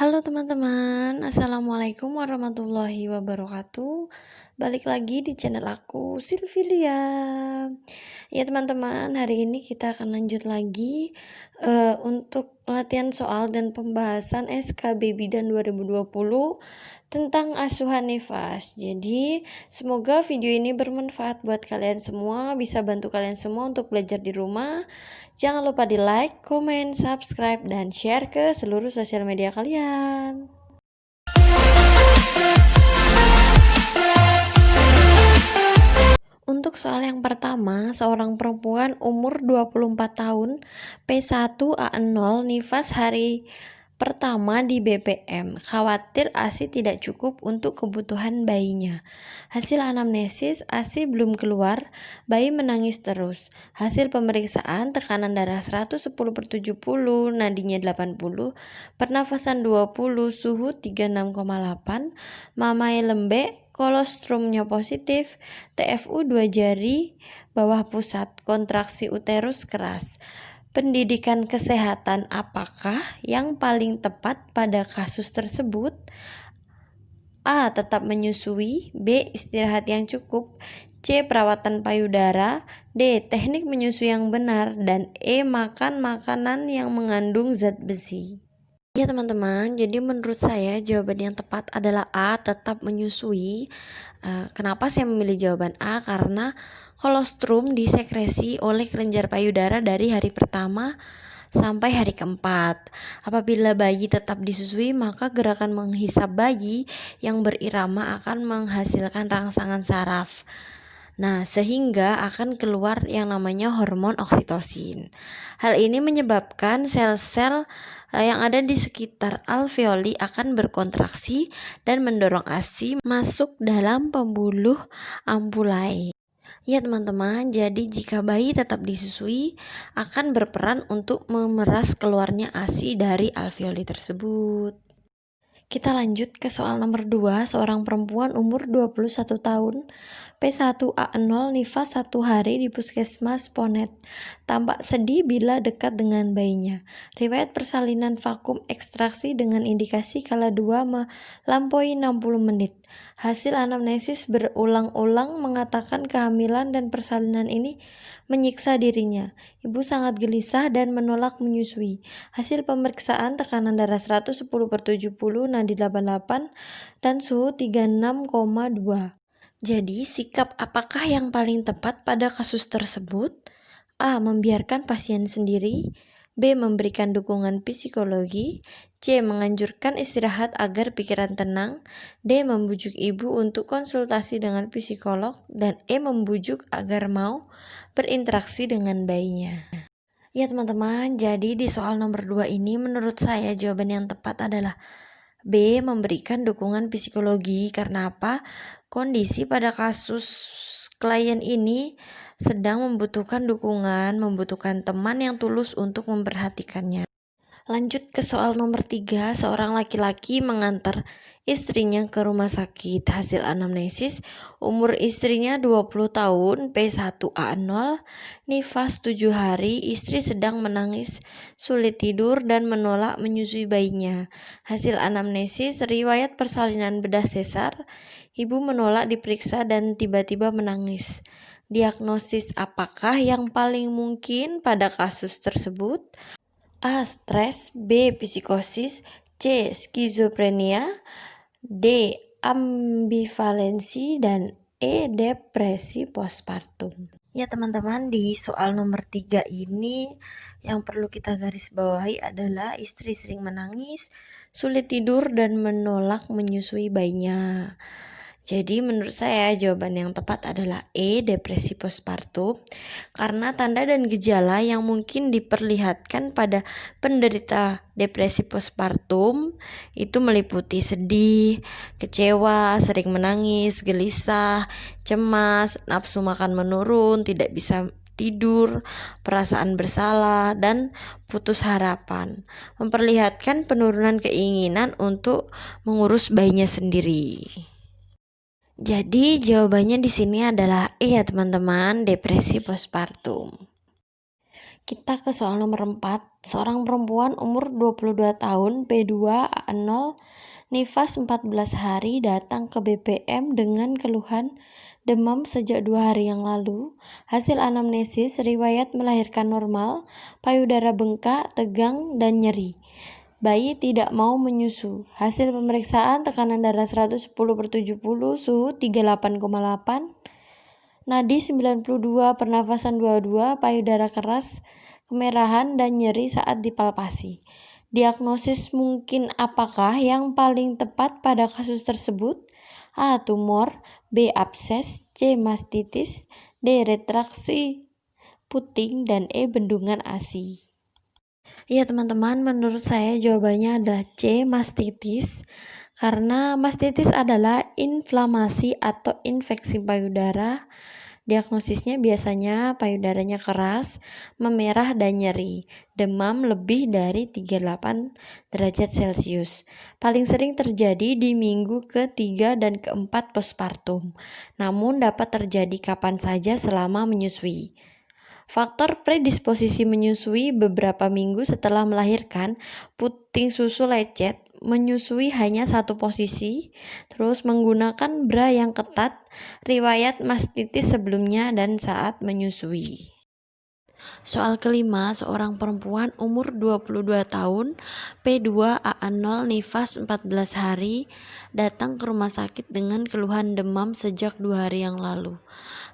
Halo teman-teman, Assalamualaikum warahmatullahi wabarakatuh. Balik lagi di channel aku, Silvilia. Ya teman-teman, hari ini kita akan lanjut lagi untuk latihan soal dan pembahasan SKB Bidan 2020 tentang asuhan nifas. Jadi semoga video ini bermanfaat buat kalian semua, bisa bantu kalian semua untuk belajar di rumah. Jangan lupa di like, komen, subscribe, dan share ke seluruh sosial media kalian. Untuk soal yang pertama, seorang perempuan umur 24 tahun, P1A0, nifas hari pertama di BPM, khawatir ASI tidak cukup untuk kebutuhan bayinya. Hasil anamnesis, ASI belum keluar, bayi menangis terus. Hasil pemeriksaan, tekanan darah 110/70, nadinya 80, pernafasan 20, suhu 36,8, mamai lembek, kolostrumnya positif, TFU 2 jari, bawah pusat, kontraksi uterus keras. Pendidikan kesehatan apakah yang paling tepat pada kasus tersebut? A. Tetap menyusui. B. Istirahat yang cukup. C. Perawatan payudara. D. Teknik menyusui yang benar. Dan E. Makan makanan yang mengandung zat besi. Ya teman-teman, jadi menurut saya jawaban yang tepat adalah A, tetap menyusui. Kenapa saya memilih jawaban A? Karena kolostrum disekresi oleh kelenjar payudara dari hari pertama sampai hari keempat. Apabila bayi tetap disusui, maka gerakan menghisap bayi yang berirama akan menghasilkan rangsangan saraf. Nah, sehingga akan keluar yang namanya hormon oksitosin. Hal ini menyebabkan sel-sel yang ada di sekitar alveoli akan berkontraksi dan mendorong ASI masuk dalam pembuluh ampulai. Ya teman-teman, jadi jika bayi tetap disusui akan berperan untuk memeras keluarnya ASI dari alveoli tersebut. Kita lanjut ke soal nomor 2, seorang perempuan umur 21 tahun, P1A0, nifas 1 hari di puskesmas Ponet. Tampak sedih bila dekat dengan bayinya. Riwayat persalinan vakum ekstraksi dengan indikasi kala 2 melampaui 60 menit. Hasil anamnesis berulang-ulang mengatakan kehamilan dan persalinan ini menyiksa dirinya. Ibu sangat gelisah dan menolak menyusui. Hasil pemeriksaan, tekanan darah 110/70, nadi 88, dan suhu 36,2. Jadi, sikap apakah yang paling tepat pada kasus tersebut? A. Membiarkan pasien sendiri. B. Memberikan dukungan psikologi. C. Menganjurkan istirahat agar pikiran tenang. D. Membujuk ibu untuk konsultasi dengan psikolog. Dan E. Membujuk agar mau berinteraksi dengan bayinya. Ya teman-teman, jadi di soal nomor 2 ini menurut saya jawaban yang tepat adalah B. Memberikan dukungan psikologi. Karena apa? Kondisi pada kasus klien ini sedang membutuhkan dukungan, membutuhkan teman yang tulus untuk memperhatikannya. Lanjut ke soal nomor 3, seorang laki-laki mengantar istrinya ke rumah sakit. Hasil anamnesis, umur istrinya 20 tahun, P1A0, nifas 7 hari, istri sedang menangis, sulit tidur, dan menolak menyusui bayinya. Hasil anamnesis, riwayat persalinan bedah sesar, ibu menolak diperiksa dan tiba-tiba menangis. Diagnosis apakah yang paling mungkin pada kasus tersebut? A. Stres. B. Psikosis. C. Skizofrenia. D. Ambivalensi. Dan E. Depresi postpartum. Ya teman-teman, di soal nomor 3 ini yang perlu kita garis bawahi adalah istri sering menangis, sulit tidur, dan menolak menyusui bayinya. Jadi menurut saya jawaban yang tepat adalah E, depresi postpartum, karena tanda dan gejala yang mungkin diperlihatkan pada penderita depresi postpartum itu meliputi sedih, kecewa, sering menangis, gelisah, cemas, nafsu makan menurun, tidak bisa tidur, perasaan bersalah, dan putus harapan. Memperlihatkan penurunan keinginan untuk mengurus bayinya sendiri. Jadi jawabannya di sini adalah E ya teman-teman, depresi postpartum. Kita ke soal nomor 4. Seorang perempuan umur 22 tahun, P2A0, nifas 14 hari datang ke BPM dengan keluhan demam sejak 2 hari yang lalu. Hasil anamnesis, riwayat melahirkan normal, payudara bengkak, tegang, dan nyeri. Bayi tidak mau menyusu. Hasil pemeriksaan tekanan darah 110/70, suhu 38,8, nadi 92, pernafasan 22, payudara keras, kemerahan, dan nyeri saat dipalpasi. Diagnosis mungkin apakah yang paling tepat pada kasus tersebut? A. Tumor, B. Abses, C. mastitis, D. retraksi puting, dan E. bendungan ASI. Iya teman-teman, menurut saya jawabannya adalah C. mastitis. Karena mastitis adalah inflamasi atau infeksi payudara. Diagnosisnya biasanya payudaranya keras, memerah, dan nyeri. Demam lebih dari 38 derajat Celcius. Paling sering terjadi di minggu ke-3 dan ke-4 postpartum. Namun dapat terjadi kapan saja selama menyusui. Faktor predisposisi menyusui beberapa minggu setelah melahirkan, puting susu lecet, menyusui hanya satu posisi, terus menggunakan bra yang ketat, riwayat mastitis sebelumnya dan saat menyusui. Soal kelima, seorang perempuan umur 22 tahun, P2A0, nifas 14 hari, datang ke rumah sakit dengan keluhan demam sejak 2 hari yang lalu.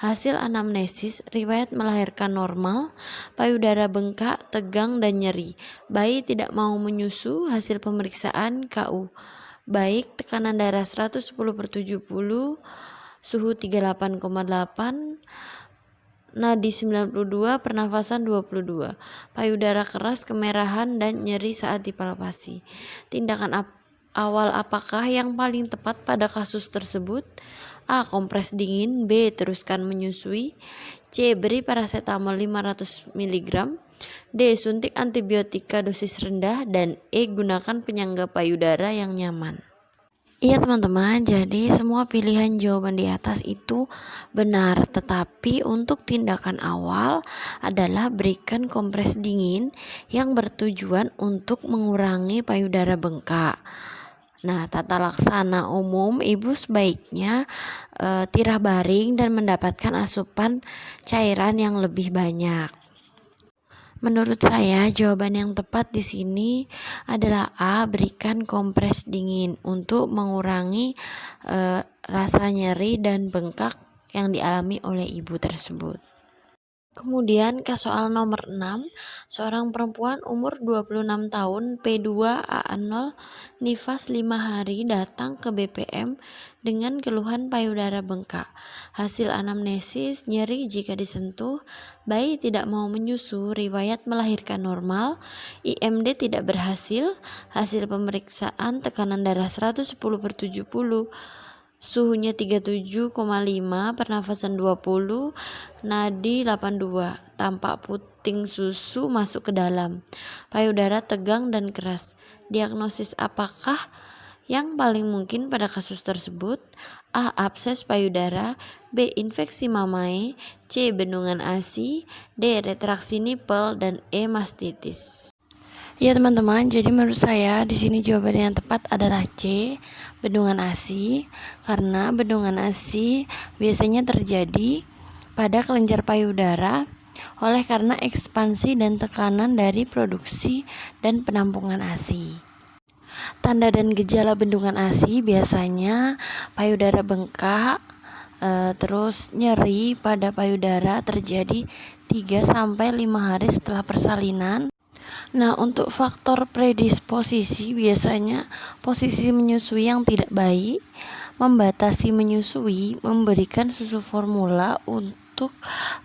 Hasil anamnesis, riwayat melahirkan normal, payudara bengkak, tegang, dan nyeri. Bayi tidak mau menyusu. Hasil pemeriksaan KU baik, tekanan darah 110/70, suhu 38,8, nadi 92, pernafasan 22, payudara keras, kemerahan, dan nyeri saat dipalpasi. Tindakan awal apakah yang paling tepat pada kasus tersebut? A. Kompres dingin, B. Teruskan menyusui, C. Beri paracetamol 500 mg, D. Suntik antibiotika dosis rendah, dan E. Gunakan penyangga payudara yang nyaman. Iya teman-teman, jadi semua pilihan jawaban di atas itu benar, tetapi untuk tindakan awal adalah berikan kompres dingin yang bertujuan untuk mengurangi payudara bengkak. Nah, tata laksana umum ibu sebaiknya tirah baring dan mendapatkan asupan cairan yang lebih banyak. Menurut saya jawaban yang tepat di sini adalah A. Berikan kompres dingin untuk mengurangi rasa nyeri dan bengkak yang dialami oleh ibu tersebut. Kemudian ke soal nomor 6, seorang perempuan umur 26 tahun, P2A0, nifas 5 hari, datang ke BPM dengan keluhan payudara bengkak. Hasil anamnesis, nyeri jika disentuh, bayi tidak mau menyusu, riwayat melahirkan normal, IMD tidak berhasil, hasil pemeriksaan tekanan darah 110/70, suhunya 37,5, pernafasan 20, nadi 82, tampak puting susu masuk ke dalam, payudara tegang dan keras. Diagnosis apakah yang paling mungkin pada kasus tersebut? A. Abses payudara, B. Infeksi mamae, C. Bendungan ASI, D. Retraksi nipel, dan E. mastitis. Ya teman-teman, jadi menurut saya di sini jawaban yang tepat adalah C, bendungan ASI, karena bendungan ASI biasanya terjadi pada kelenjar payudara oleh karena ekspansi dan tekanan dari produksi dan penampungan ASI. Tanda dan gejala bendungan ASI biasanya payudara bengkak, terus nyeri pada payudara terjadi 3-5 hari setelah persalinan. Nah, untuk faktor predisposisi biasanya posisi menyusui yang tidak baik, membatasi menyusui, memberikan susu formula untuk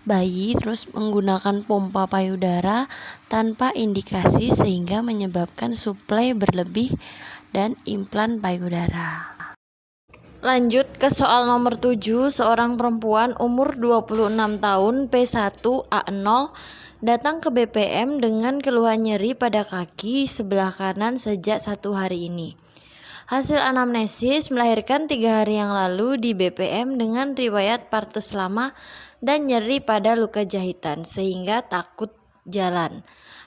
bayi, terus menggunakan pompa payudara tanpa indikasi sehingga menyebabkan suplai berlebih dan implan payudara. Lanjut ke soal nomor 7, seorang perempuan umur 26 tahun, P1A0, datang ke BPM dengan keluhan nyeri pada kaki sebelah kanan sejak 1 hari ini. Hasil anamnesis melahirkan 3 hari yang lalu di BPM dengan riwayat partus lama dan nyeri pada luka jahitan sehingga takut jalan.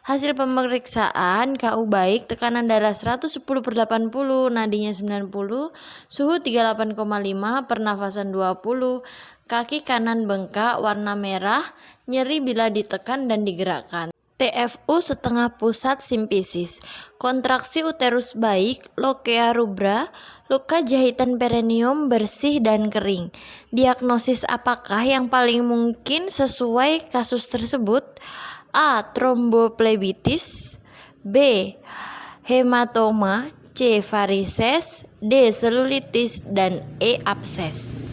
Hasil pemeriksaan KU baik, tekanan darah 110/80, nadinya 90, suhu 38,5, pernafasan 20, kaki kanan bengkak, warna merah, nyeri bila ditekan dan digerakkan. TFU setengah pusat simpisis, kontraksi uterus baik, lokea rubra, luka jahitan perineum bersih dan kering. Diagnosis apakah yang paling mungkin sesuai kasus tersebut? A. Tromboplebitis, B. Hematoma, C. Varises, D. Selulitis, dan E. Abses.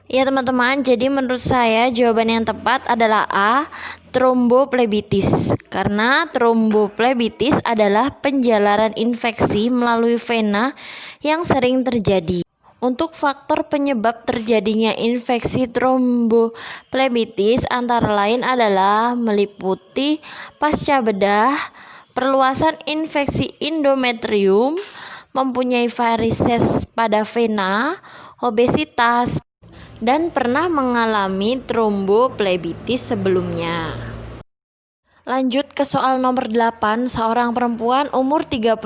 Ya teman-teman, jadi menurut saya jawaban yang tepat adalah A. Tromboplebitis, karena tromboplebitis adalah penjalaran infeksi melalui vena yang sering terjadi. Untuk faktor penyebab terjadinya infeksi tromboplebitis antara lain adalah meliputi pasca bedah, perluasan infeksi endometrium, mempunyai varises pada vena, obesitas, dan pernah mengalami tromboplebitis sebelumnya. Lanjut ke soal nomor 8, seorang perempuan umur 35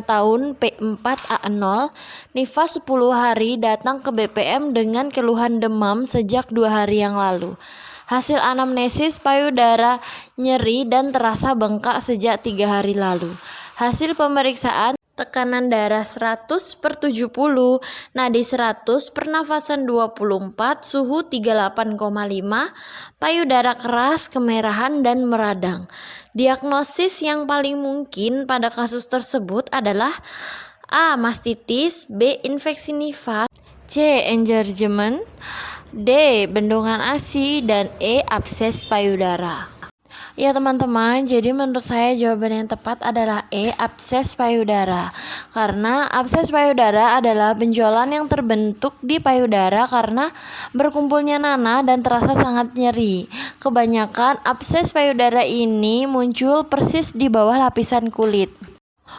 tahun P4A0, nifas 10 hari datang ke BPM dengan keluhan demam sejak 2 hari yang lalu. Hasil anamnesis payudara nyeri dan terasa bengkak sejak 3 hari lalu. Hasil pemeriksaan tekanan darah 100/70, nadi 100, pernafasan 24, suhu 38,5, payudara keras, kemerahan, dan meradang. Diagnosis yang paling mungkin pada kasus tersebut adalah A. Mastitis, B. Infeksi nifas, C. Engorgement, D. Bendungan ASI, dan E. Abses payudara. Ya teman-teman, jadi menurut saya jawaban yang tepat adalah E. Abses payudara. Karena abses payudara adalah benjolan yang terbentuk di payudara karena berkumpulnya nanah dan terasa sangat nyeri. Kebanyakan abses payudara ini muncul persis di bawah lapisan kulit.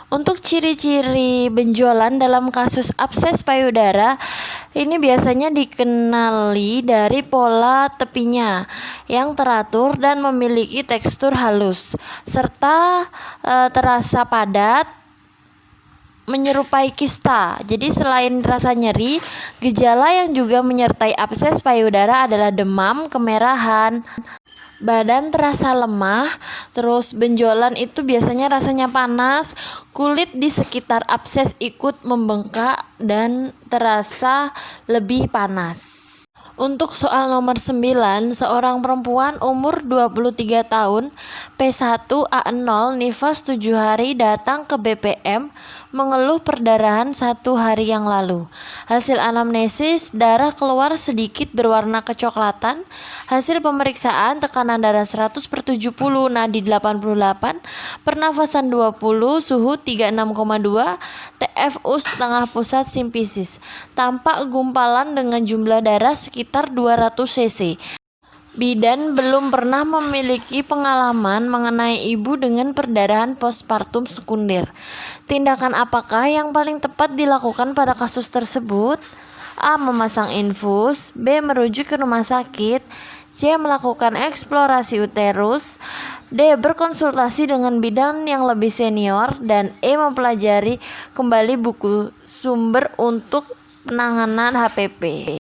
Untuk ciri-ciri benjolan dalam kasus abses payudara ini biasanya dikenali dari pola tepinya yang teratur dan memiliki tekstur halus serta terasa padat menyerupai kista. Jadi selain rasa nyeri, gejala yang juga menyertai abses payudara adalah demam, kemerahan, badan terasa lemah, terus benjolan itu biasanya rasanya panas, kulit di sekitar abses ikut membengkak dan terasa lebih panas. Untuk soal nomor 9, seorang perempuan umur 23 tahun P1A0, nifas 7 hari datang ke BPM mengeluh perdarahan 1 hari yang lalu. Hasil anamnesis, darah keluar sedikit berwarna kecoklatan. Hasil pemeriksaan tekanan darah 100/70, nadi 88, pernafasan 20, suhu 36,2, TFU setengah pusat simpisis. Tampak gumpalan dengan jumlah darah sekitar 200 cc. Bidan belum pernah memiliki pengalaman mengenai ibu dengan perdarahan postpartum sekunder. Tindakan apakah yang paling tepat dilakukan pada kasus tersebut? A. Memasang infus, B. Merujuk ke rumah sakit, C. Melakukan eksplorasi uterus, D. Berkonsultasi dengan bidan yang lebih senior, dan E. Mempelajari kembali buku sumber untuk penanganan HPP.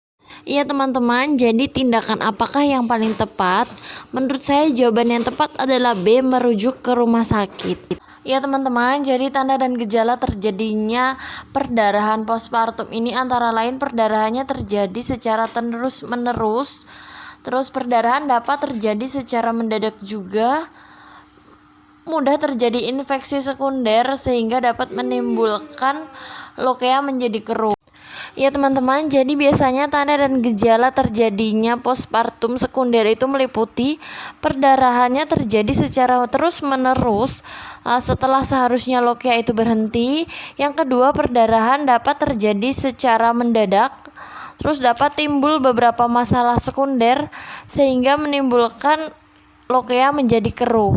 Iya teman-teman, jadi tindakan apakah yang paling tepat? Menurut saya jawaban yang tepat adalah B. Merujuk ke rumah sakit. Ya teman-teman, jadi tanda dan gejala terjadinya perdarahan postpartum ini antara lain perdarahannya terjadi secara terus-menerus. Terus perdarahan dapat terjadi secara mendadak juga. Mudah terjadi infeksi sekunder sehingga dapat menimbulkan lokea menjadi keruh. Ya teman-teman, jadi biasanya tanda dan gejala terjadinya postpartum sekunder itu meliputi perdarahannya terjadi secara terus-menerus setelah seharusnya lokea itu berhenti. Yang kedua, perdarahan dapat terjadi secara mendadak. Terus dapat timbul beberapa masalah sekunder sehingga menimbulkan lokea menjadi keruh.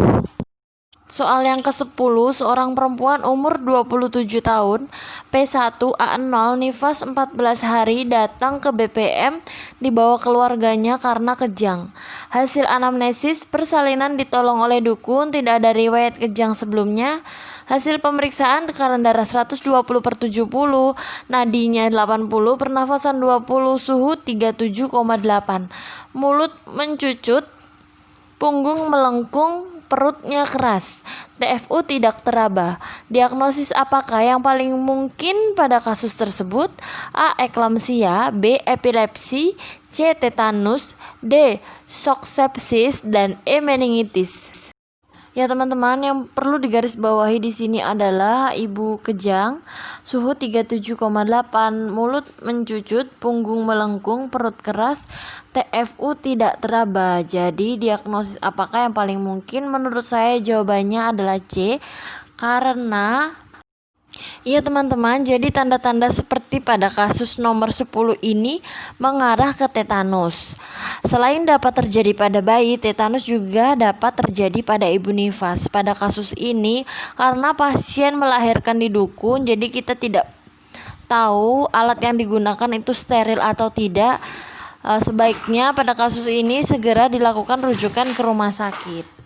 Soal yang ke-10, seorang perempuan umur 27 tahun, P1A0, nifas 14 hari, datang ke BPM dibawa keluarganya karena kejang. Hasil anamnesis, persalinan ditolong oleh dukun, tidak ada riwayat kejang sebelumnya. Hasil pemeriksaan tekanan darah 120/70, nadinya 80, pernafasan 20, suhu 37,8, mulut mencucut, punggung melengkung, perutnya keras, TFU tidak teraba. Diagnosis apakah yang paling mungkin pada kasus tersebut? A. Eklamsia, B. Epilepsi, C. Tetanus, D. Shock sepsis, dan E. Meningitis. Ya teman-teman, yang perlu digarisbawahi di sini adalah ibu kejang, suhu 37,8, mulut mencucut, punggung melengkung, perut keras, TFU tidak teraba. Jadi diagnosis apakah yang paling mungkin? Menurut saya jawabannya adalah C, karena iya teman-teman, jadi tanda-tanda seperti pada kasus nomor 10 ini mengarah ke tetanus. Selain dapat terjadi pada bayi, tetanus juga dapat terjadi pada ibu nifas. Pada kasus ini, karena pasien melahirkan di dukun, jadi kita tidak tahu alat yang digunakan itu steril atau tidak. Sebaiknya pada kasus ini segera dilakukan rujukan ke rumah sakit.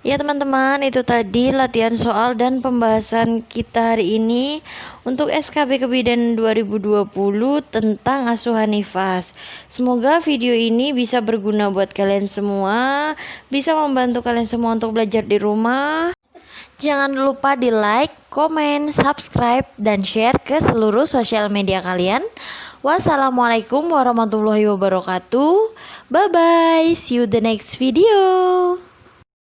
Ya teman-teman, itu tadi latihan soal dan pembahasan kita hari ini untuk SKB Kebidanan 2020 tentang asuhan nifas. Semoga video ini bisa berguna buat kalian semua, bisa membantu kalian semua untuk belajar di rumah. Jangan lupa di like, komen, subscribe, dan share ke seluruh sosial media kalian. Wassalamualaikum warahmatullahi wabarakatuh. Bye bye, see you the next video.